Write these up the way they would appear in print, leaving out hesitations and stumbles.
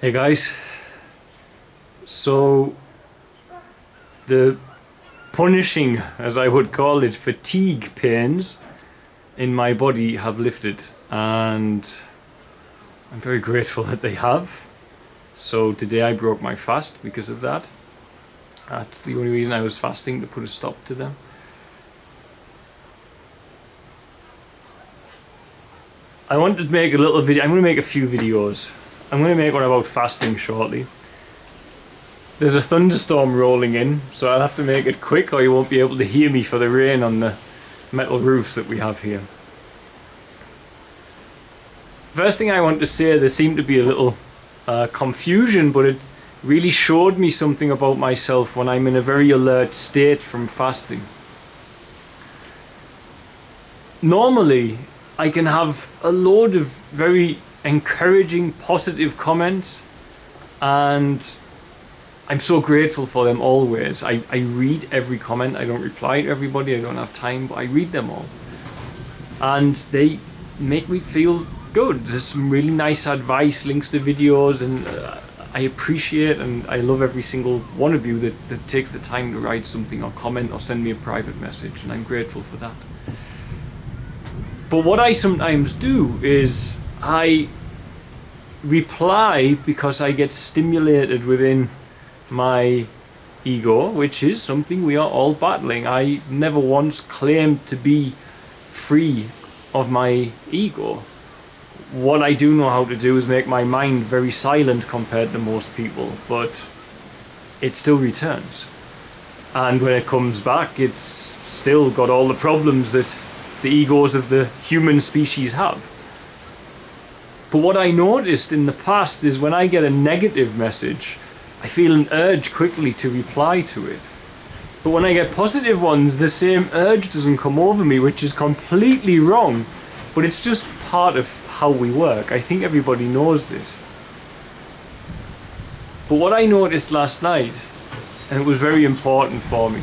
Hey guys, so the punishing, as I would call it, fatigue pains in my body have lifted, and I'm very grateful that they have. So today I broke my fast because of that. That's the only reason I was fasting, to put a stop to them. I wanted to make a little video. I'm going to make a few videos. I'm going to make one about fasting shortly. There's a thunderstorm rolling in, so I'll have to make it quick or you won't be able to hear me for the rain on the metal roofs that we have here. First thing I want to say, there seemed to be a little confusion, but it really showed me something about myself when I'm in a very alert state from fasting. Normally, I can have a load of very encouraging, positive comments, and I'm so grateful for them always. I read every comment. I don't reply to everybody, I don't have time, but I read them all. And they make me feel good. There's some really nice advice, links to videos, and I appreciate and I love every single one of you that takes the time to write something or comment or send me a private message, and I'm grateful for that. But what I sometimes do is I reply because I get stimulated within my ego, which is something we are all battling. I never once claimed to be free of my ego. What I do know how to do is make my mind very silent compared to most people, but it still returns. And when it comes back, it's still got all the problems that the egos of the human species have. But what I noticed in the past is when I get a negative message, I feel an urge quickly to reply to it. But when I get positive ones, the same urge doesn't come over me, which is completely wrong. But it's just part of how we work. I think everybody knows this. But what I noticed last night, and it was very important for me,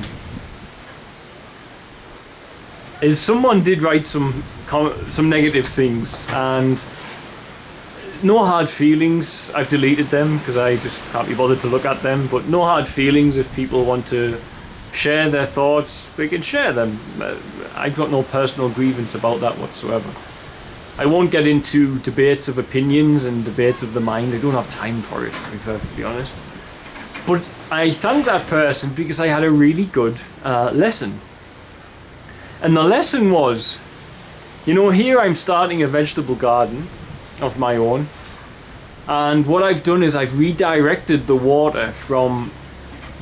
is someone did write some negative things, and no hard feelings. I've deleted them because I just can't be bothered to look at them, but no hard feelings. If people want to share their thoughts, they can share them. I've got no personal grievance about that whatsoever. I won't get into debates of opinions and debates of the mind. I don't have time for it, to be perfectly honest. But I thank that person because I had a really good lesson. And the lesson was, here I'm starting a vegetable garden of my own, and what I've done is I've redirected the water from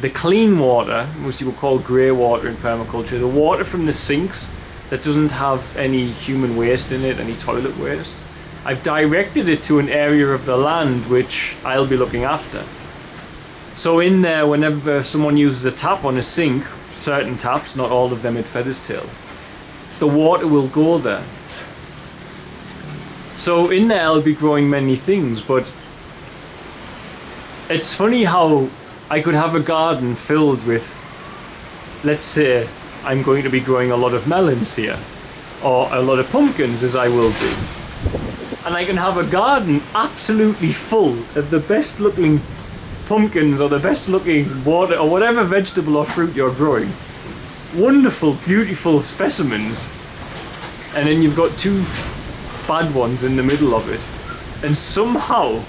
the clean water, which you would call grey water in permaculture, the water from the sinks that doesn't have any human waste in it, any toilet waste. I've directed it to an area of the land which I'll be looking after. So in there, whenever someone uses a tap on a sink, certain taps, not all of them at Featherstail, the water will go there. So in there I'll be growing many things, but it's funny how I could have a garden filled with, let's say I'm going to be growing a lot of melons here, or a lot of pumpkins, as I will do. And I can have a garden absolutely full of the best looking pumpkins or the best looking water or whatever vegetable or fruit you're growing. Wonderful, beautiful specimens. And then you've got two bad ones in the middle of it. And somehow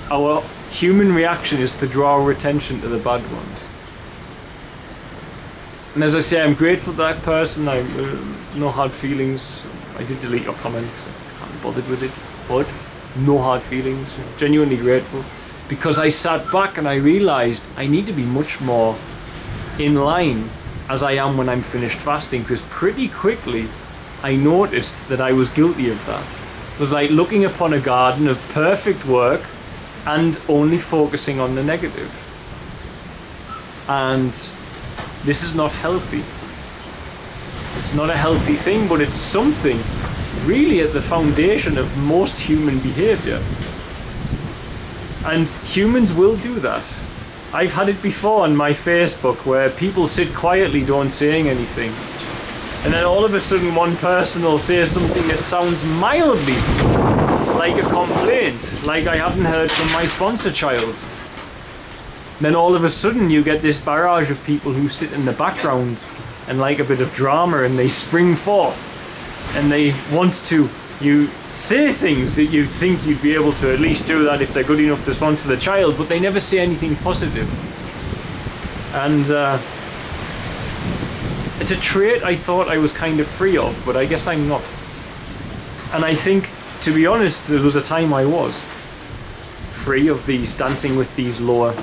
our human reaction is to draw our attention to the bad ones. And as I say, I'm grateful to that person. No hard feelings. I did delete your comment because I can't be bothered with it, but no hard feelings. Genuinely grateful, because I sat back and I realized I need to be much more in line as I am when I'm finished fasting, because pretty quickly I noticed that I was guilty of that. It was like looking upon a garden of perfect work and only focusing on the negative. And this is not healthy. It's not a healthy thing, but it's something really at the foundation of most human behavior. And humans will do that. I've had it before on my Facebook where people sit quietly, don't saying anything. And then all of a sudden one person will say something that sounds mildly like a complaint, like I haven't heard from my sponsor child. Then all of a sudden you get this barrage of people who sit in the background and like a bit of drama, and they spring forth and they want to say things that you think you'd be able to at least do that if they're good enough to sponsor the child, but they never say anything positive. And it's a trait I thought I was kind of free of, but I guess I'm not. And I think, to be honest, there was a time I was free of these, dancing with these lower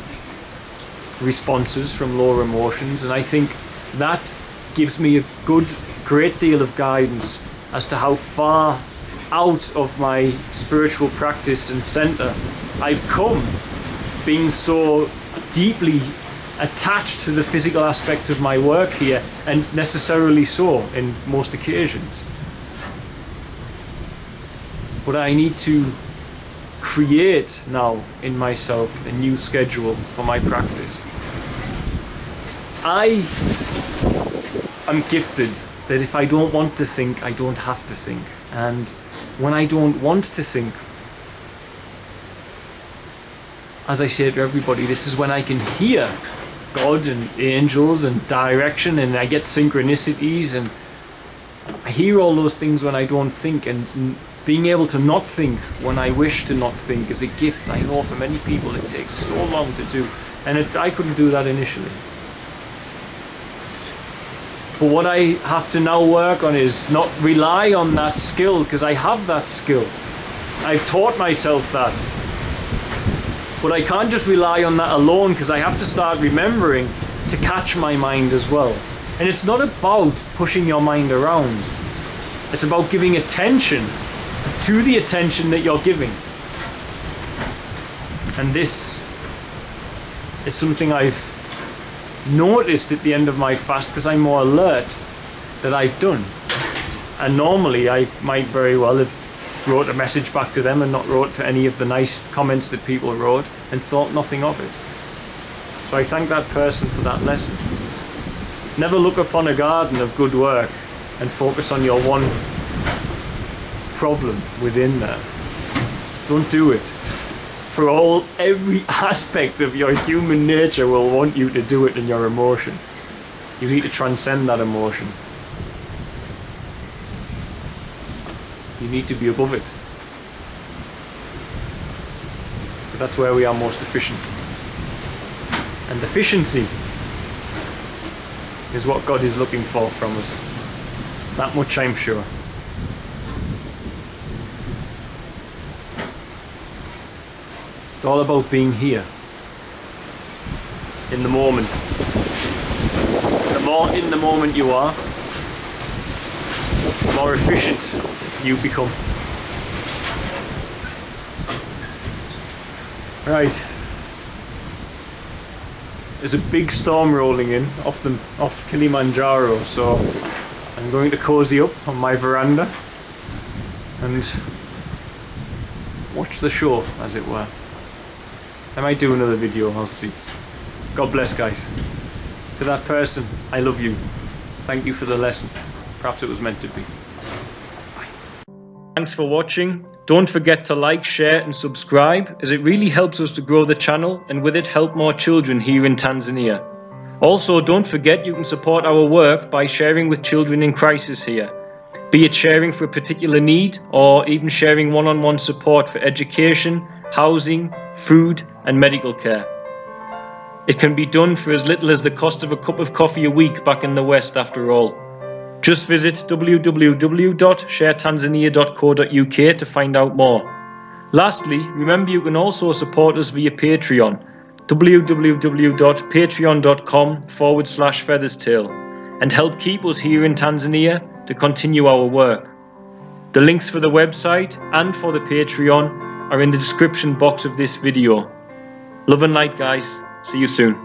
responses from lower emotions, and I think that gives me a great deal of guidance as to how far out of my spiritual practice and center I've come, being so deeply attached to the physical aspect of my work here, and necessarily so in most occasions. But I need to create now in myself a new schedule for my practice. I am gifted that if I don't want to think, I don't have to think. And when I don't want to think, as I say to everybody, this is when I can hear God and angels and direction, and I get synchronicities, and I hear all those things when I don't think. And being able to not think when I wish to not think is a gift. I know for many people it takes so long to do, and I couldn't do that initially. But what I have to now work on is not rely on that skill, because I have that skill. I've taught myself that. But I can't just rely on that alone, because I have to start remembering to catch my mind as well. And it's not about pushing your mind around. It's about giving attention to the attention that you're giving. And this is something I've noticed at the end of my fast, because I'm more alert, that I've done. And normally I might very well have wrote a message back to them and not wrote to any of the nice comments that people wrote, and thought nothing of it. So I thank that person for that lesson. Never look upon a garden of good work and focus on your one problem within there. Don't do it. For every aspect of your human nature will want you to do it in your emotion. You need to transcend that emotion. You need to be above it. Because that's where we are most efficient. And efficiency is what God is looking for from us. That much I'm sure. It's all about being here, in the moment. The more in the moment you are, the more efficient you become. Right. There's a big storm rolling in off Kilimanjaro, so I'm going to cozy up on my veranda and watch the show, as it were. I might do another video, I'll see. God bless, guys. To that person, I love you. Thank you for the lesson. Perhaps it was meant to be. Bye. Thanks for watching. Don't forget to like, share and subscribe, as it really helps us to grow the channel, and with it help more children here in Tanzania. Also, don't forget you can support our work by sharing with children in crisis here. Be it sharing for a particular need, or even sharing one-on-one support for education, housing, food and medical care. It can be done for as little as the cost of a cup of coffee a week back in the West, after all. Just visit www.sharetanzania.co.uk to find out more. Lastly, remember you can also support us via Patreon, www.patreon.com/featherstail, and help keep us here in Tanzania to continue our work. The links for the website and for the Patreon are in the description box of this video. Love and light, guys. See you soon.